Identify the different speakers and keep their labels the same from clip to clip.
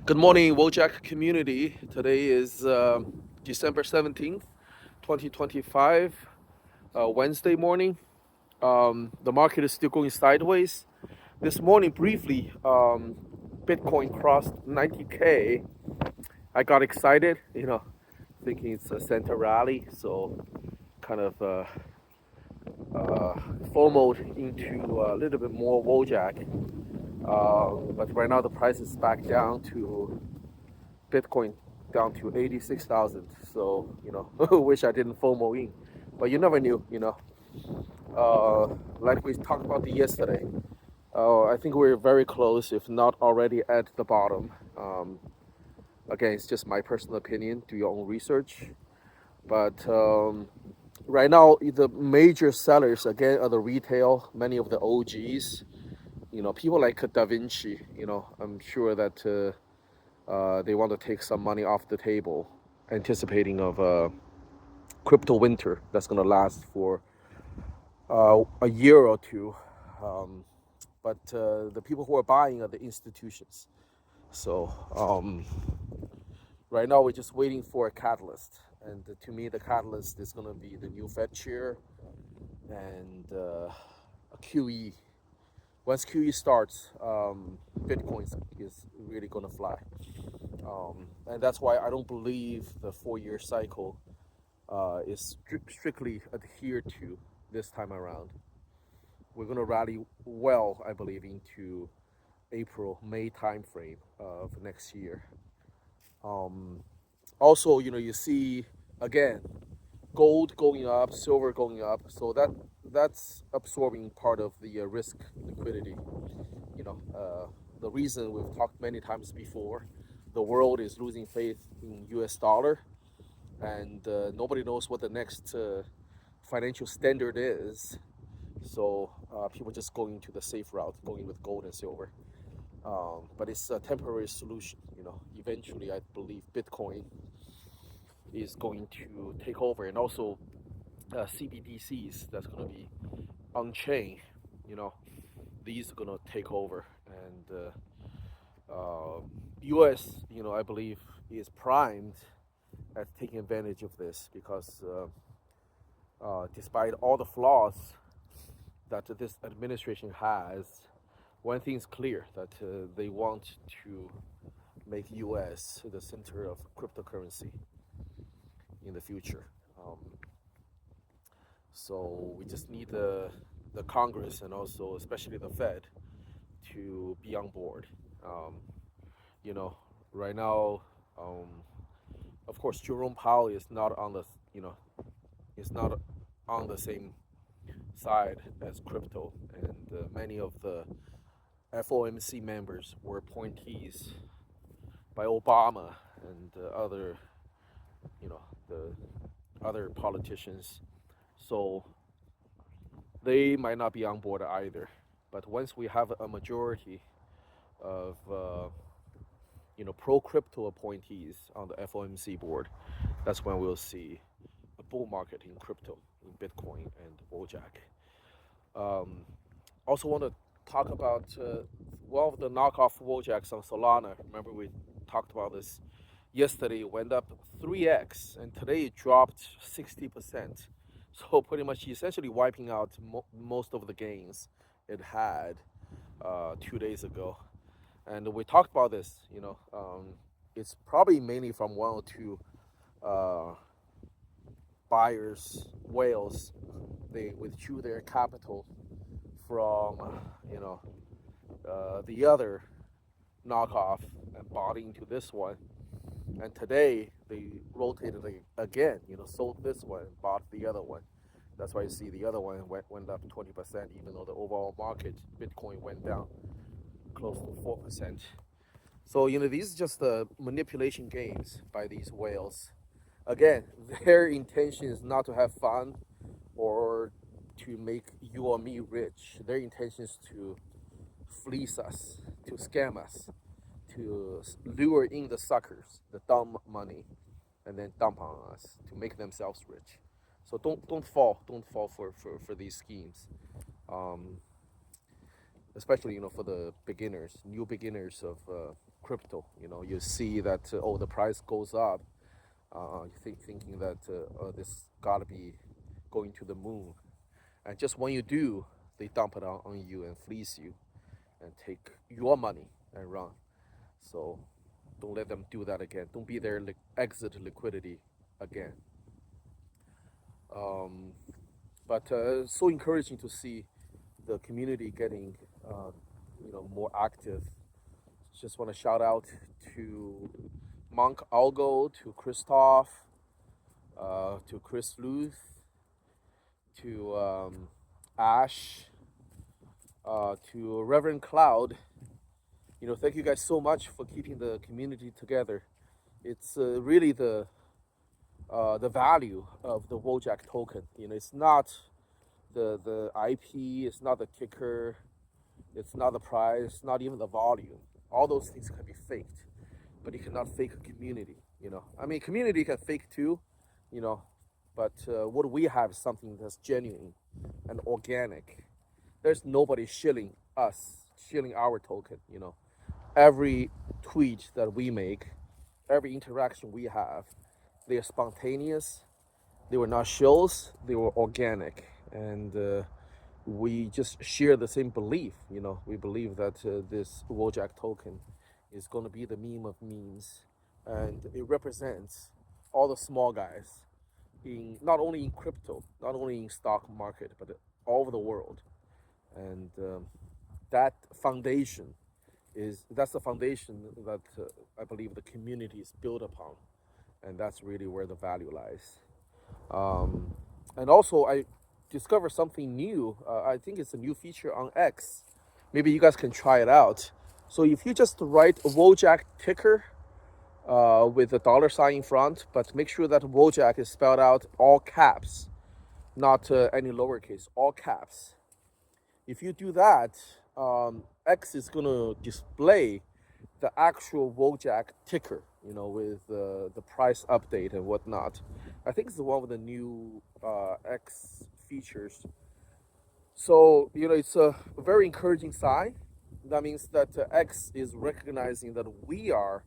Speaker 1: Good morning, Wojak community. Today is December 17th, 2025, Wednesday morning. The market is still going sideways. This morning, briefly, Bitcoin crossed 90K. I got excited, thinking it's a center rally, so kind of FOMOed into a little bit more Wojak. But right now, the price is back down to Bitcoin down to 86,000. So, wish I didn't FOMO in. But you never knew, Like we talked about yesterday, I think we're very close, if not already at the bottom. Again, it's just my personal opinion. Do your own research. But right now, the major sellers, again, are the retail, many of the OGs. People like Da Vinci, I'm sure that they want to take some money off the table, anticipating of a crypto winter that's going to last for a year or two. Um, but the people who are buying are the institutions. So right now we're just waiting for a catalyst, and to me the catalyst is going to be the new Fed chair and a QE. Once QE starts, Bitcoin is really going to fly. And that's why I don't believe the 4-year cycle is strictly adhered to this time around. We're going to rally well, I believe, into April, May timeframe of next year. Also, you see again gold going up, silver going up, so that's absorbing part of the risk liquidity. The reason we've talked many times before, the world is losing faith in U.S. dollar, and nobody knows what the next financial standard is. So people just going to the safe route, going with gold and silver. But it's a temporary solution. Eventually, I believe Bitcoin is going to take over, and also CBDCs that's going to be on chain. You know, these are going to take over, and U.S. I believe is primed at taking advantage of this because despite all the flaws that this administration has, one thing is clear that they want to make U.S. the center of cryptocurrency in the future. So we just need the Congress and also especially the Fed to be on board. Um, you know, right now, of course, Jerome Powell is not on the is not on the same side as crypto, and many of the FOMC members were appointees by Obama and other, the other politicians. So they might not be on board either. But once we have a majority of, pro crypto appointees on the FOMC board, that's when we'll see a bull market in crypto, in Bitcoin and WOJAK. Um, Also want to talk about one of the knockoff Wojaks on Solana. Remember we talked about this yesterday. It went up 3x, and today it dropped 60%. So pretty much essentially wiping out most of the gains it had 2 days ago. And we talked about this. It's probably mainly from one or two uh, buyers, whales. They withdrew their capital from the other knockoff and bought into this one. And today they rotated again, sold this one, bought the other one. That's why you see the other one went up 20%, even though the overall market, Bitcoin, went down close to 4%. So, these are just the manipulation games by these whales. Again, their intention is not to have fun or to make you or me rich. Their intention is to fleece us, to scam us, to lure in the suckers, the dumb money, and then dump on us to make themselves rich. So don't fall for these schemes. Um, especially for the beginners, new beginners of crypto. You see that oh, the price goes up. Thinking that this gotta be going to the moon, and just when you do, they dump it on you and fleece you and take your money and run. So don't let them do that again. Don't be their exit liquidity again. Um, but so encouraging to see the community getting more active. Just want to shout out to Monk Algo, to Christoph, to Chris Luth, to Ash, to Reverend Cloud. Thank you guys so much for keeping the community together. It's really the value of the Wojak token. It's not the IP, it's not the ticker, it's not the price, not even the volume. All those things can be faked, but you cannot fake a community. I mean, community can fake too, you know, but what we have is something that's genuine and organic. There's nobody shilling us, shilling our token. Every tweet that we make, every interaction we have, they are spontaneous. They were not shills. They were organic, and we just share the same belief. We believe that this Wojak token is going to be the meme of memes, and it represents all the small guys in not only in crypto, not only in stock market, but all over the world. And that foundation that's the foundation that I believe the community is built upon, and that's really where the value lies. And also, I discovered something new. I think it's a new feature on X. Maybe you guys can try it out. So if you just write Wojak ticker with a dollar sign in front, but make sure that Wojak is spelled out all caps, not any lowercase, all caps. If you do that, X is going to display the actual Wojak ticker, with the price update and whatnot. I think it's the one with the new X features. So, it's a very encouraging sign. That means that X is recognizing that we are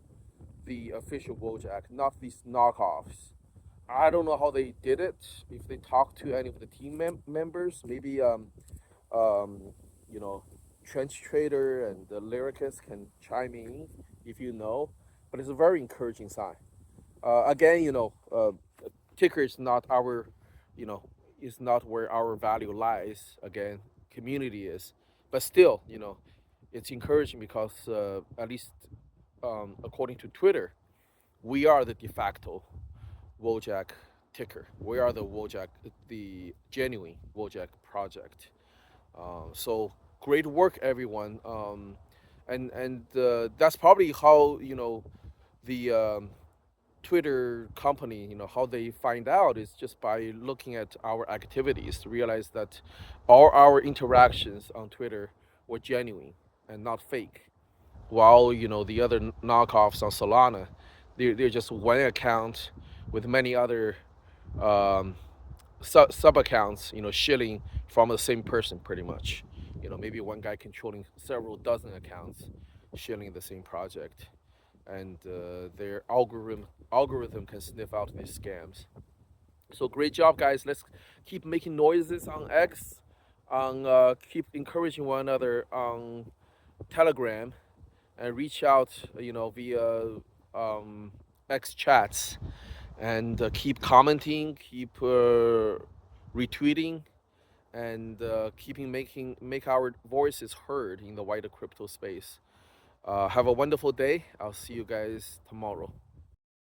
Speaker 1: the official Wojak, not these knockoffs. I don't know how they did it. If they talked to any of the team members, maybe um, you know, Trench Trader and the Lyricist can chime in if you know. But it's a very encouraging sign. Again, ticker is not our, is not where our value lies. Again, community is, but still, it's encouraging because at least according to Twitter, we are the de facto Wojak ticker. We are the Wojak, the genuine Wojak project. So great work, everyone. And that's probably how the Twitter company, how they find out is just by looking at our activities to realize that all our interactions on Twitter were genuine and not fake. While the other knockoffs on Solana, they're just one account with many other um, sub accounts, shilling from the same person pretty much. Maybe one guy controlling several dozen accounts, shilling the same project, and their algorithm can sniff out these scams. So great job, guys. Let's keep making noises on X, on keep encouraging one another on Telegram, and reach out, via X chats, and keep commenting, keep retweeting, and keeping make our voices heard in the wider crypto space. Have a wonderful day. I'll see you guys tomorrow.